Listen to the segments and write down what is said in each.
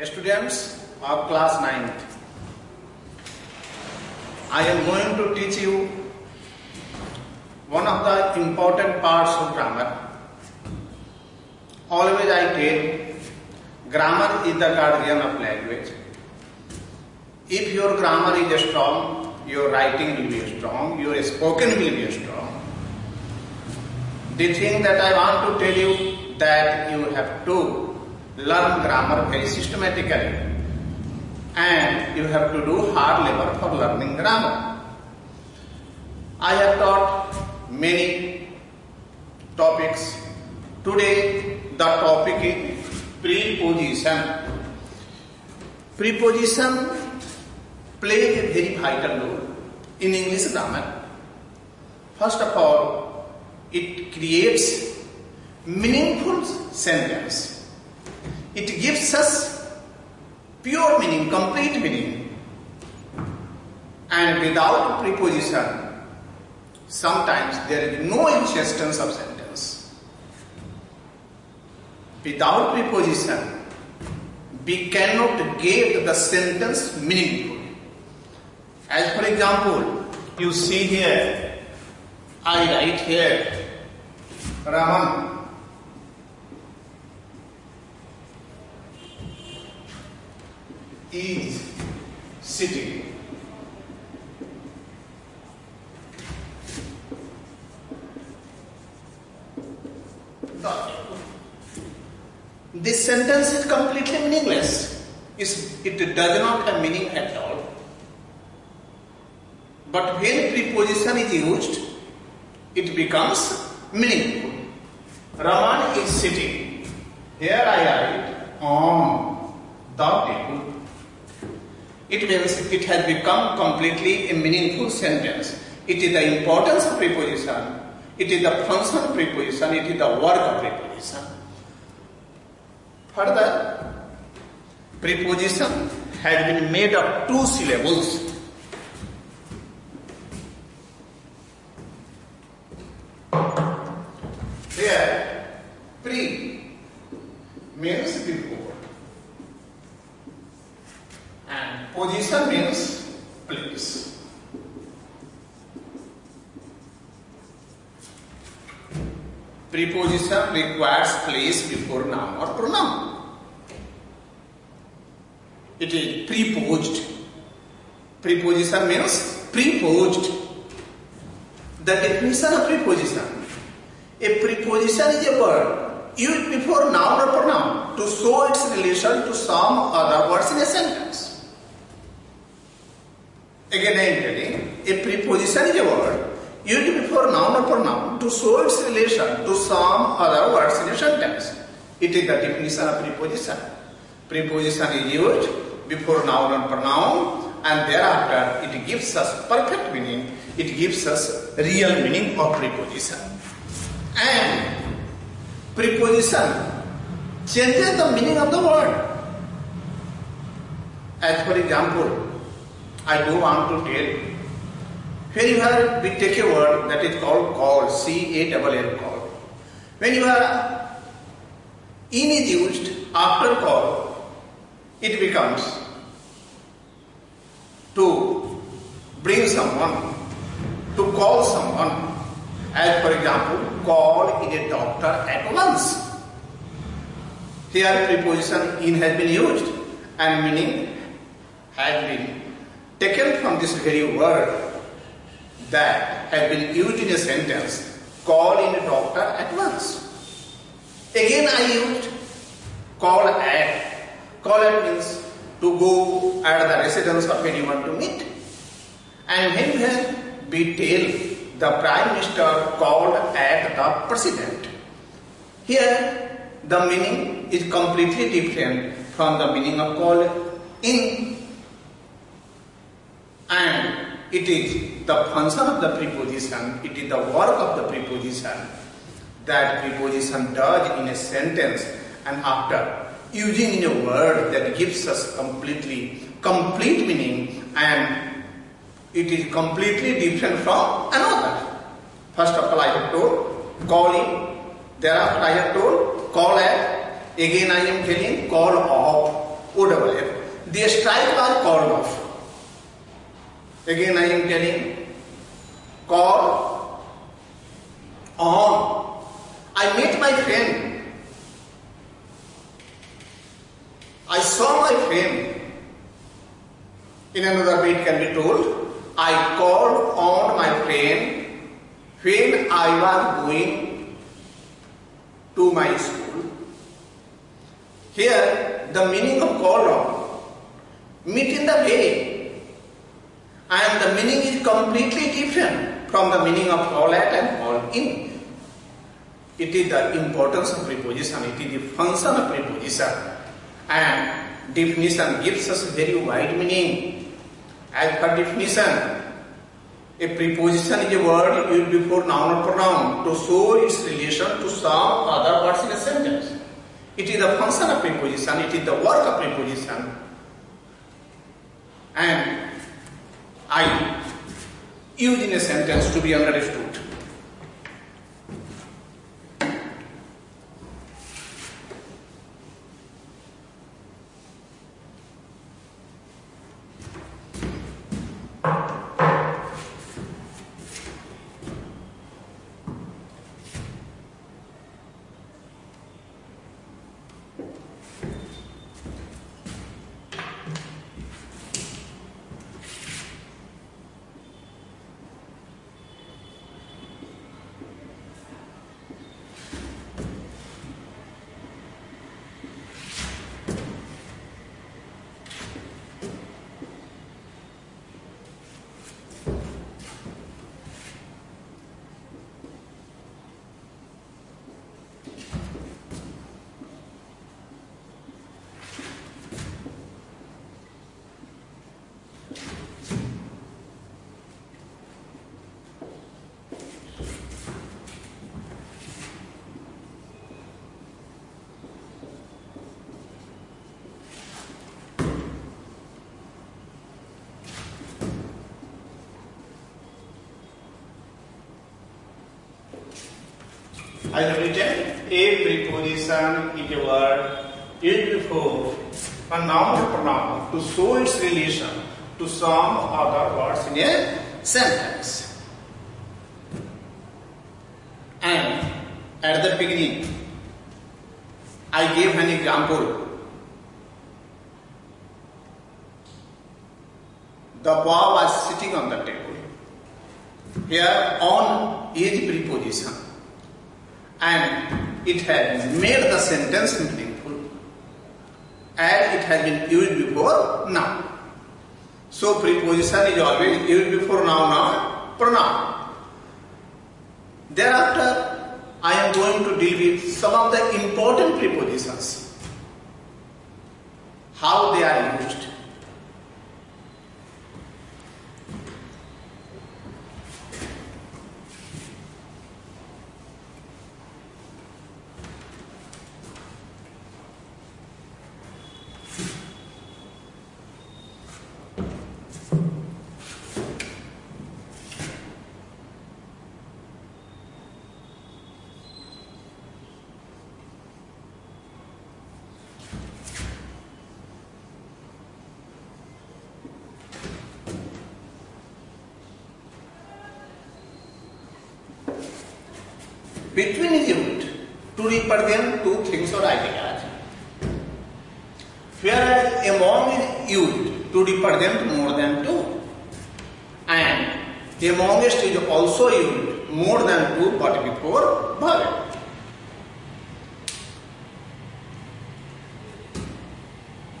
Students of class 9th, I am going to teach you one of the important parts of grammar. Always I tell, grammar is the guardian of language. If your grammar is strong, your writing will be strong, your spoken will be strong. The thing that I want to tell you that you have to learn grammar very systematically and you have to do hard labor for learning grammar. I have taught many topics. Today the topic is preposition. Preposition plays a very vital role in English grammar. First of all, it creates meaningful sentence. It gives us pure meaning, complete meaning. And without preposition, sometimes there is no existence of sentence. Without preposition, we cannot get the sentence meaningful. As for example, you see here, I write here, Raman is sitting. This sentence is completely meaningless. It does not have meaning at all. But when preposition is used, it becomes meaningful. Raman is sitting. Here I write on the table. It means it has become completely a meaningful sentence. It is the importance of preposition. It is the function of preposition. It is the work of preposition. Further, preposition has been made of two syllables. Here, pre means before. And position means place. Preposition requires place before noun or pronoun. It is preposed. Preposition means preposed. The definition of preposition. A preposition is a word used before noun or pronoun to show its relation to some other words in a sentence. Again I am telling, a preposition is a word used before noun or pronoun to show its relation to some other words in a sentence. It is the definition of preposition. Preposition is used before noun or pronoun and thereafter it gives us perfect meaning. It gives us real meaning of preposition. And preposition changes the meaning of the word. As for example, I do want to tell, whenever we take a word that is called call, C-A-L-L, call. When you are in is used after call, it becomes to bring someone, to call someone. As for example, call in a doctor at once. Here preposition in has been used and meaning has been taken from this very word that has been used in a sentence, call in a doctor at once. Again I used call at. Call at means to go at the residence of anyone to meet. And when we tell the Prime Minister called at the President, here the meaning is completely different from the meaning of call in. And it is the function of the preposition, it is the work of the preposition that preposition does in a sentence, and after using in a word that gives us complete meaning, and it is completely different from another. First of all I have told call in, thereafter I have told call at, again I am telling call of, OW, The strike was called off. Again I am telling, call on. I met my friend. I saw my friend. In another way it can be told, I called on my friend when I was going to my school. Here the meaning of called on, meet in the way, and the meaning is completely different from the meaning of call at and call in. It is the importance of preposition, it is the function of preposition, and definition gives us very wide meaning. As per definition, a preposition is a word used before noun or pronoun to show its relation to some other words in a sentence. It is the function of preposition, it is the work of preposition, and I use in a sentence to be understood. I have written a preposition is a word used before a noun or pronoun to show its relation to some other words in a sentence. And at the beginning, I gave an example. The boy was sitting on the table. Here on is preposition, and it has made the sentence meaningful, and it has been used before noun. So preposition is always used before noun or pronoun. Thereafter, I am going to deal with some of the important prepositions, how they are used. Between is used to represent two things or ideas, whereas among is used to represent more than two, and amongst is also used more than two but before vowel.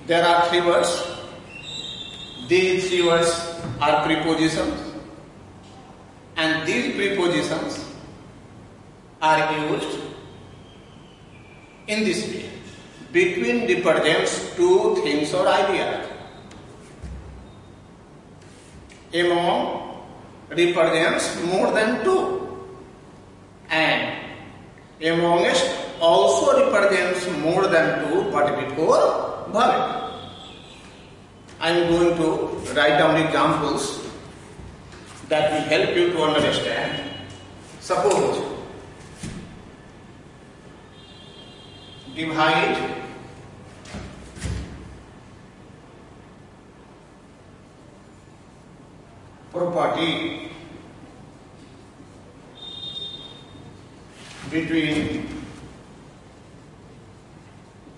There are three words. These three words are prepositions, and these prepositions are used in this way. Between represents two things or ideas. Among represents more than two, and amongst also represents more than two but before vowel. I am going to write down examples that will help you to understand. Suppose divide property between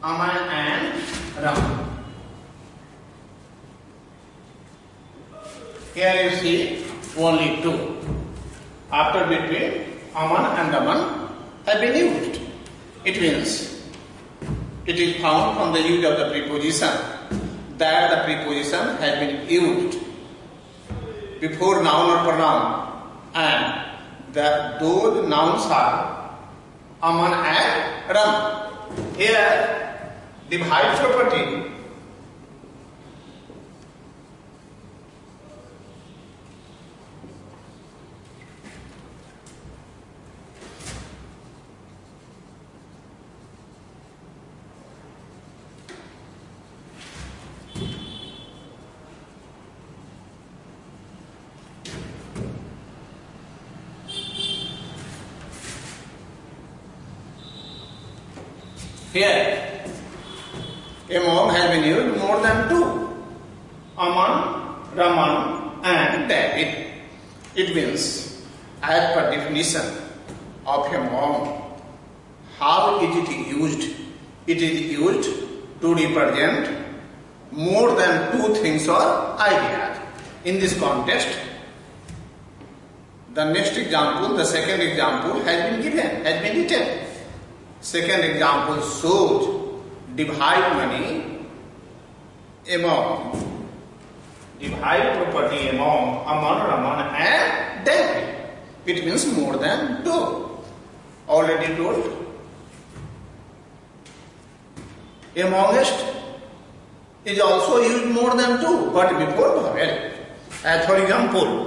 Aman and Ram. Here you see only two. After between Aman and Raman have been used. It means it is found from the use of the preposition that the preposition has been used before noun or pronoun, and that those nouns are Aman and Ram. Here, divide property here. Among has been used more than two. Aman, Raman and David. It means, as per definition of among, how is it used? It is used to represent more than two things or ideas. In this context, the next example, the second example has been given, has been written. Second example shows divide money among, divide property among Aman, Raman and David. It means more than two. Already told. Amongst is also used more than two, but before vowel. As for example,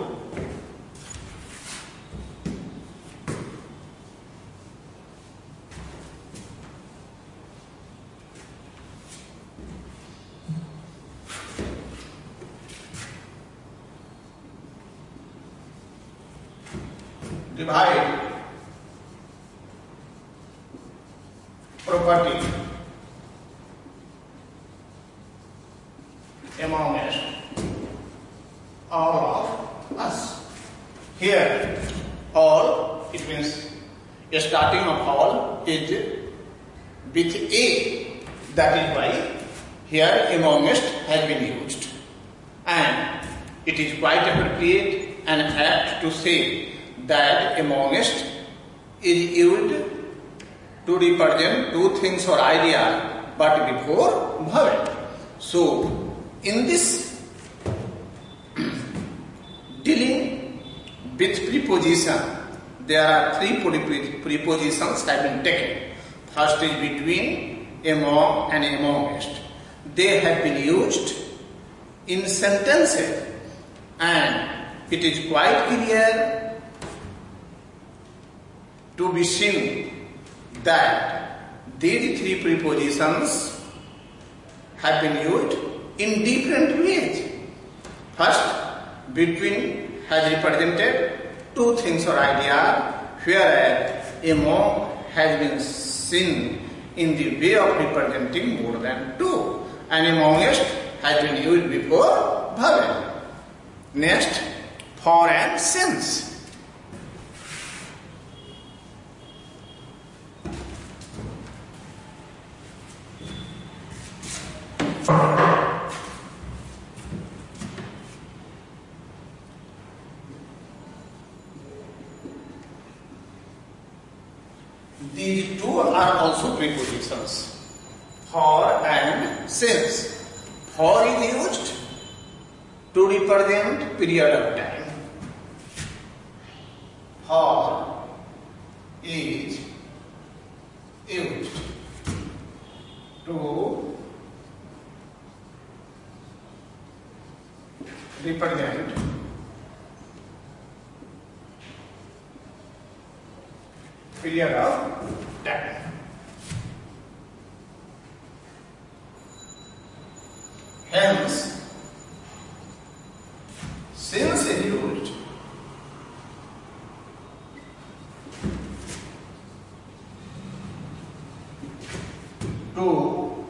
divide property amongst all of us. Here, all, it means a starting of all is with A. That is why here amongst has been used. And it is quite appropriate and apt to say that amongst is used to represent two things or ideas, but before vowel. So, in this dealing with preposition, there are three prepositions have been taken. First is between, among and amongst. They have been used in sentences, and it is quite clear to be seen that these three prepositions have been used in different ways. First, between has represented two things or ideas, whereas among has been seen in the way of representing more than two, and amongst has been used before vowel. Next, for and since. These two are also prepositions, for and since. For is used to represent period of time. For is used to represent period of time. Hence, since is used to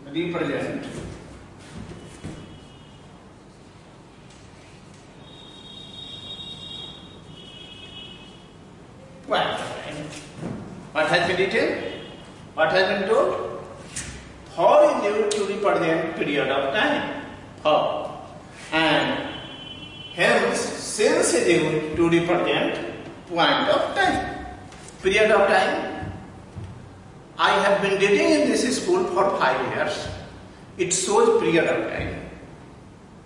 represent been written? What has been told? For is used to represent period of time. For. And hence since is used to represent point of time. Period of time. I have been reading in this school for 5 years. It shows period of time.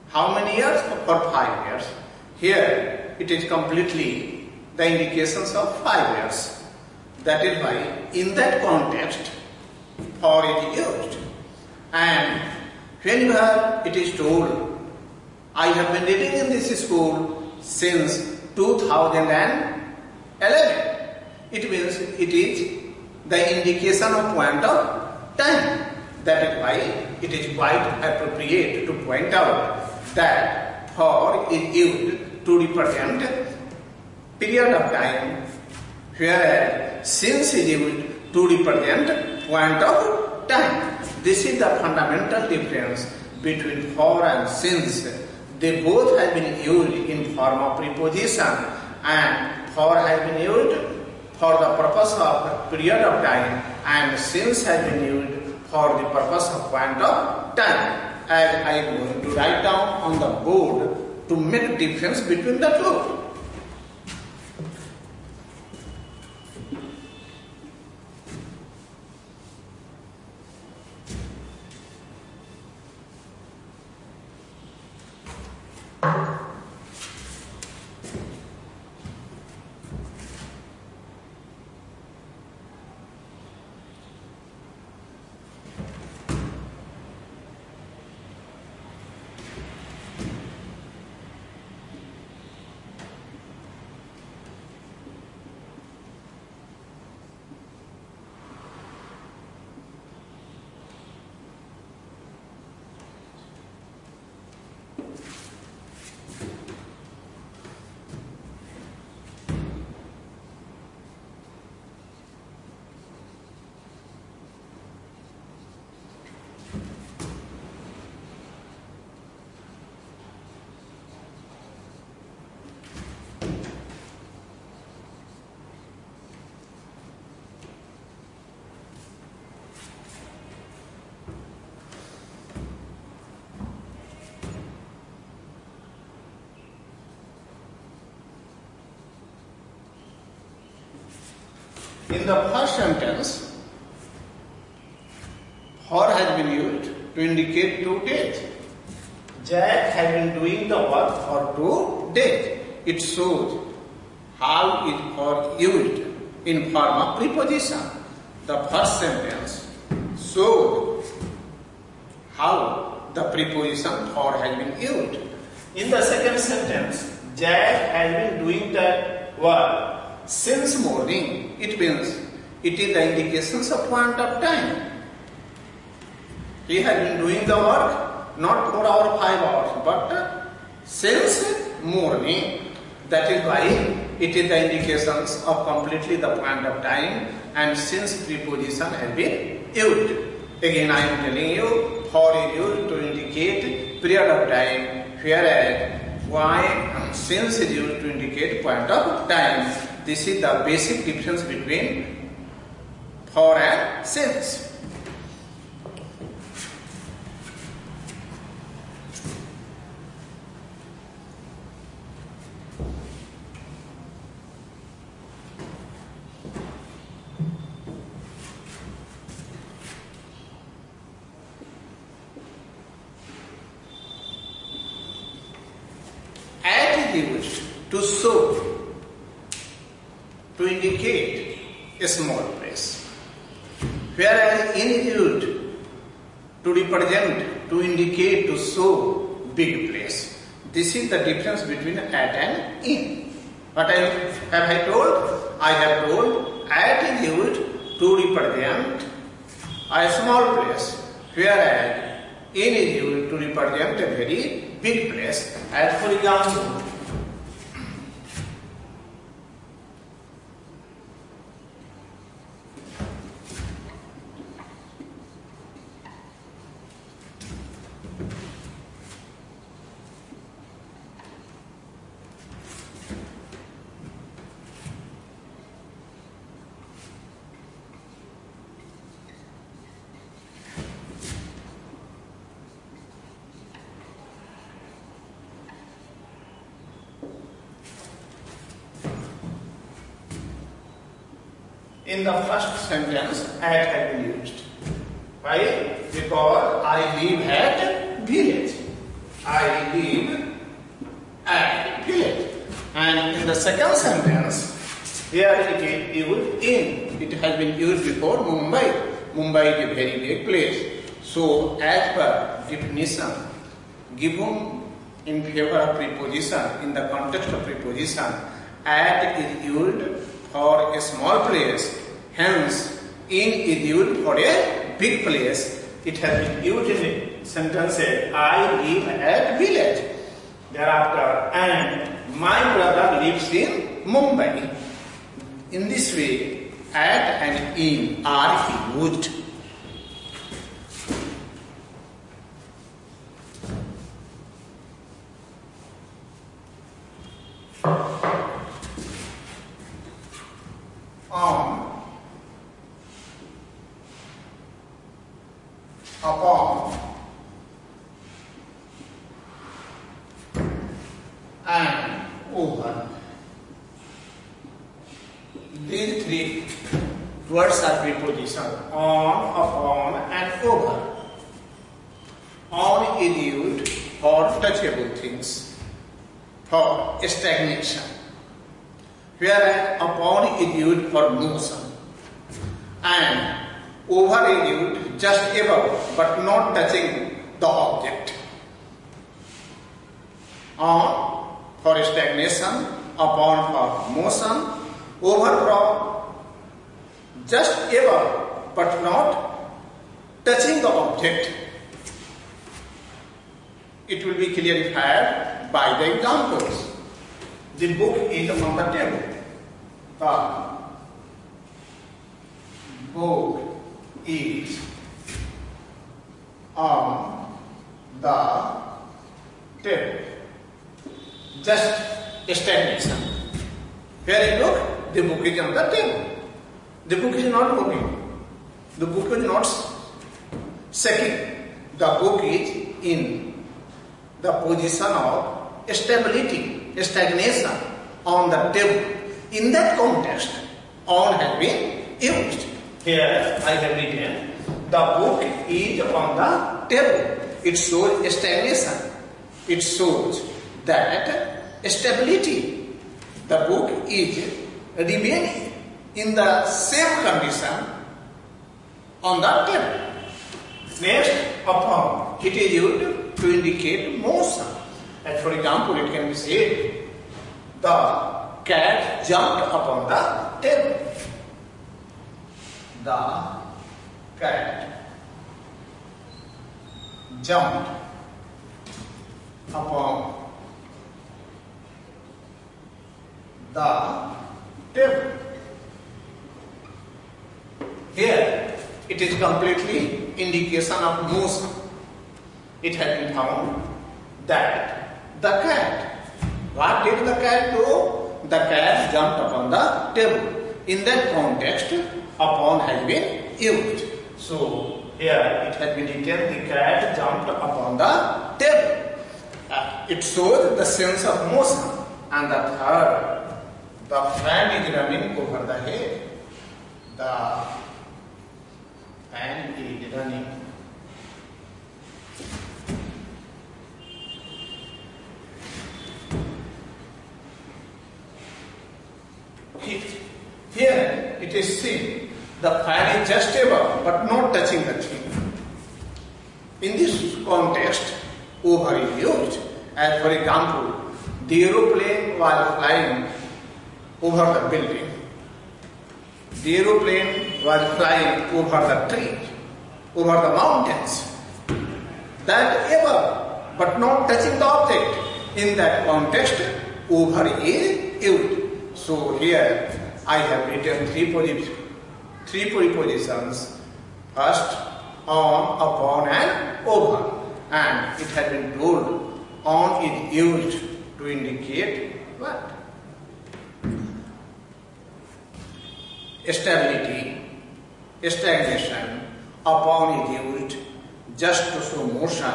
How many years? For 5 years. Here it is completely the indications of 5 years. That is why in that context for is used. And whenever it is told, I have been reading in this school since 2011, it means it is the indication of point of time. That is why it is quite appropriate to point out that for is used to represent period of time, whereas since is used to represent point of time. This is the fundamental difference between for and since. They both have been used in form of preposition, and for has been used for the purpose of period of time, and since has been used for the purpose of point of time. As I am going to write down on the board to make difference between the two. In the first sentence, for has been used to indicate 2 days. Jack has been doing the work for 2 days. It shows how is for used in form of preposition. The first sentence shows how the preposition for has been used. In the second sentence, Jack has been doing the work since morning. It means it is the indications of point of time. He has been doing the work not 4 hours, 5 hours, but since morning. That is why it is the indications of completely the point of time, and since preposition has been used. Again I am telling you, for is used to indicate period of time, whereas why since is used to indicate point of time. This is the basic difference between for and since. At is used to show, to indicate a small place, whereas in is used to represent, to indicate, to show big place. This is the difference between at and in. What have I told? I have told at is used to represent a small place, whereas in is used to represent a very big place. As for example, In the first sentence, at has been used. Why? Because I live at village. I live at village. And in the second sentence, here it is used in. It has been used before Mumbai. Mumbai is a very big place. So, as per definition given in favor of preposition, in the context of preposition, at is used for a small place, hence in is used for a big place. It has been used in sentences, I live at village. Thereafter, and my brother lives in Mumbai. In this way, at and in are used. On, upon, and over. These three words are preposition: on, upon, and over. On is used for touchable things, for stagnation, whereas upon is used for motion, and over is used just above but not touching the object. On for stagnation, upon for motion, over from just above but not touching the object. It will be clarified by the examples. The book is on the table. The book is on the table. Just stagnation. Here you look, the book is on the table. The book is not moving. The book is not shaking. The book is in the position of stability, stagnation on the table. In that context, on has been used. Here I have written, the book is on the table. It shows stagnation. It shows that stability. The book is remaining in the same condition on the table. Next, upon. It is used to indicate motion. And for example, it can be said, the cat jumped upon the table. The cat jumped upon the table. Here, it is completely indication of motion. It has been found that the cat, what did the cat do? The cat jumped upon the table. In that context, upon has been used. So, here it has been written, the cat jumped upon the table. It shows the sense of motion. And the third, the fan is running over the head. The fan is running. Here it is seen, the fan is just above but not touching the thing. In this context, over is used. As for example, the aeroplane was flying over the building. The aeroplane was flying over the trees, over the mountains. That above but not touching the object. In that context, over is used. So here I have written three prepositions. First, on, upon, and over. And it has been told on is used to indicate what? Stability, stagnation. Upon is used just to show motion,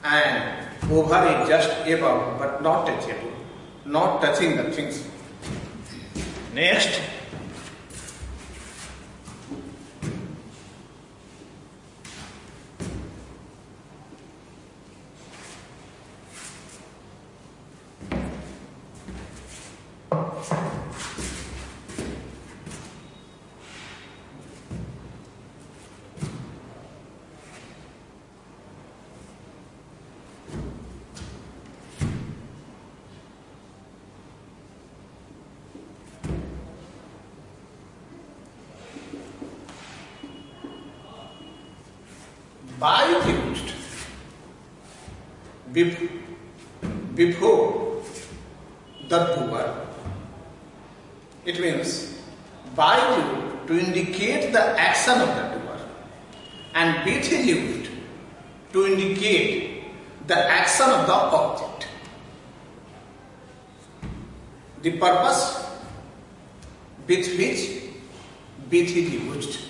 and over is just above but not touchable, not touching the things. Next, by is used before the doer. It means by to indicate the action of the doer, and with is used to indicate the action of the object. The purpose with which with is used.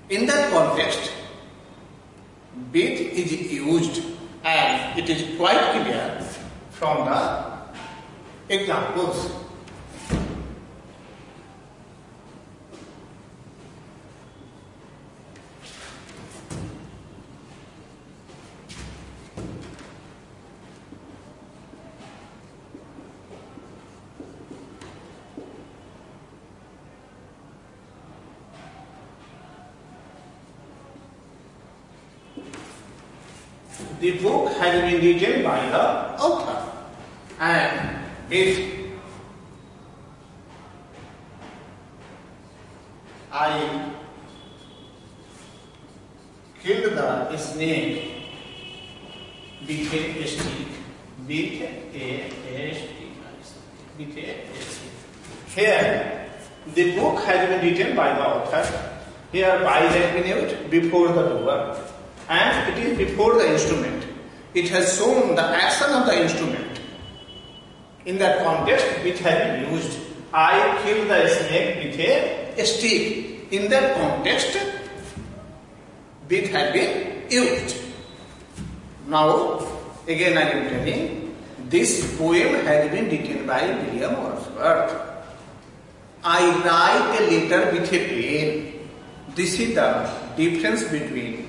In that context, with is used, and it is quite clear from the examples. The book has been written by the author, and if I killed the snake with a stick, here the book has been written by the author. Here by has been used before the doer, and it is before the instrument. It has shown the action of the instrument. In that context, which has been used. I killed the snake with a stick. In that context, which has been used. Now, again I am telling, this poem has been written by William Wordsworth. I write a letter with a pen. This is the difference between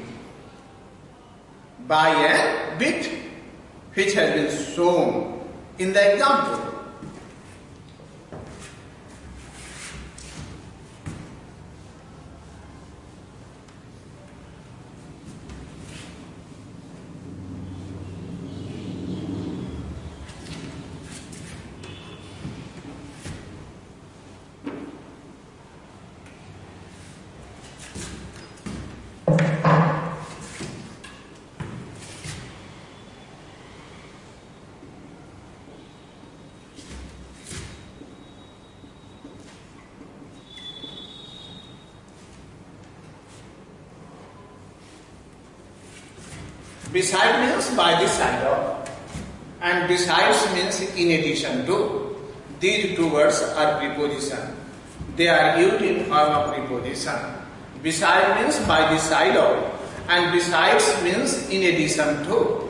by and with, which has been shown in the example. Beside means by the side of, and besides means in addition to. These two words are preposition. They are used in form of preposition. Beside means by the side of, and besides means in addition to.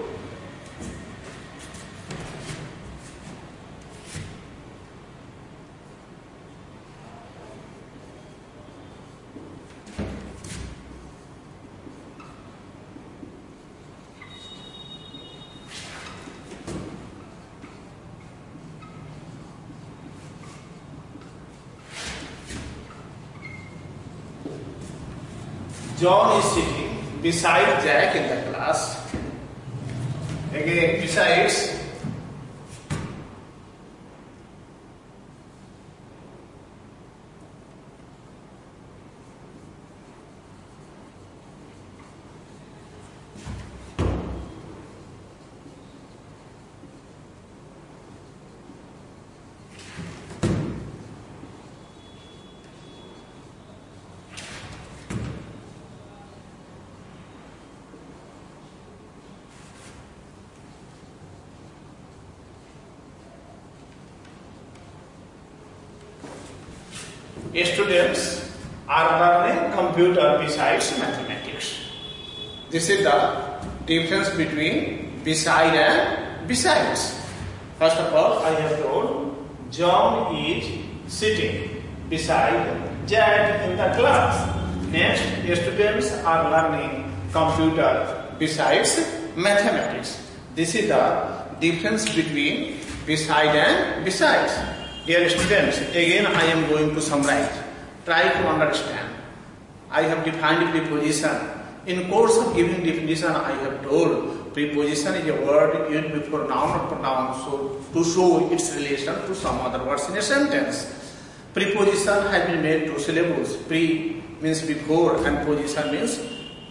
John is sitting beside Jack in the class. Again, besides, students are learning computer besides mathematics. This is the difference between beside and besides. First of all, I have told John is sitting beside Jack in the class. Next, students are learning computer besides mathematics. This is the difference between beside and besides. Dear students, again I am going to summarize. Try to understand. I have defined preposition. In course of giving definition, I have told preposition is a word used before noun or pronoun to show its relation to some other words in a sentence. Preposition has been made two syllables. Pre means before and position means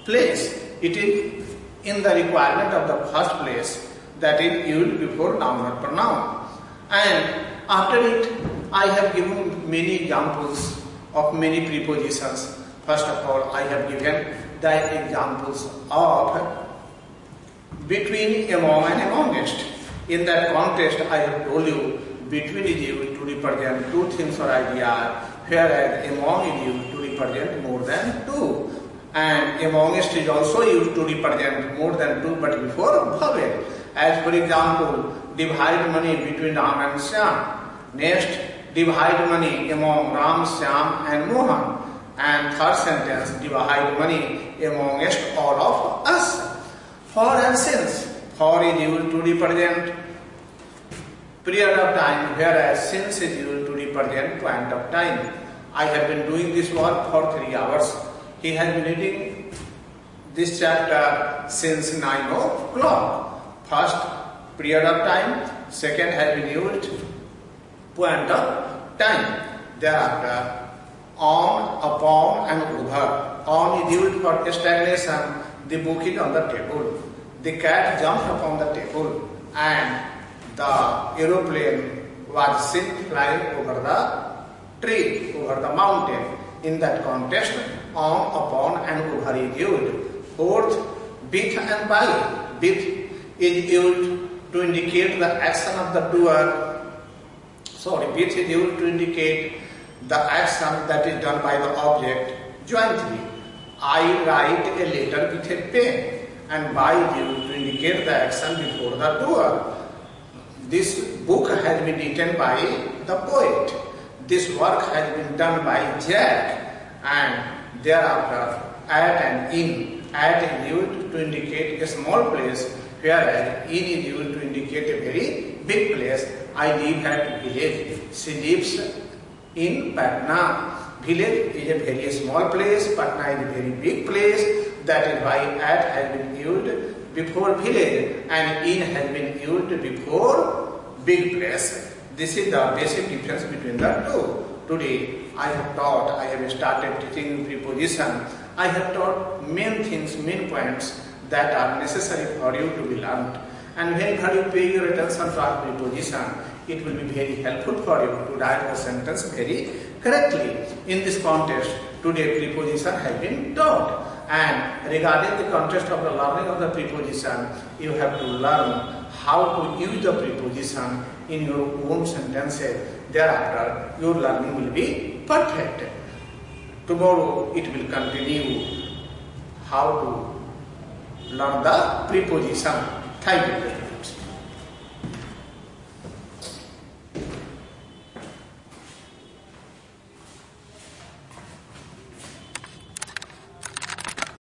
place. it is in the requirement of the first place, that is used before noun or pronoun. And after it, I have given many examples of many prepositions. First of all, I have given the examples of between, among and amongst. In that context, I have told you between is used to represent two things or ideas, whereas among is used to represent more than two. And amongst is also used to represent more than two, but before vowel. As for example, divide money between Ram and Shyam. Next, divide money among Ram, Shyam and Mohan. And third sentence, divide money amongst all of us. For and since. For is used to represent period of time, whereas since is used to represent point of time. I have been doing this work for 3 hours. He has been reading this chapter since 9 o'clock. First, period of time. Second has been used, point of time. Thereafter, on, upon and over. On is used for stagnation. The book is on the table. The cat jumped upon the table and the aeroplane was seen flying over the tree, over the mountain. In that context, on, upon and over is used. Fourth, with and by. With is used to indicate the action of the doer. With is used to indicate the action that is done by the object jointly. I write a letter with a pen, and by is used to indicate the action before the doer. This book has been written by the poet. This work has been done by Jack, and thereafter at and in. At is used to indicate a small place, whereas in is used to indicate a very big place. I live at village. She lives in Patna. Village is a very small place. Patna is a very big place. That is why at has been used before village and in has been used before big place. This is the basic difference between the two. Today I have started teaching preposition. I have taught main things, main points that are necessary for you to be learned. And whenever you pay your attention to our preposition, it will be very helpful for you to write the sentence very correctly. In this context, today preposition has been taught. And regarding the context of the learning of the preposition, you have to learn how to use the preposition in your own sentences. Thereafter, your learning will be perfect. Tomorrow, it will continue how to learn the preposition. Thank you.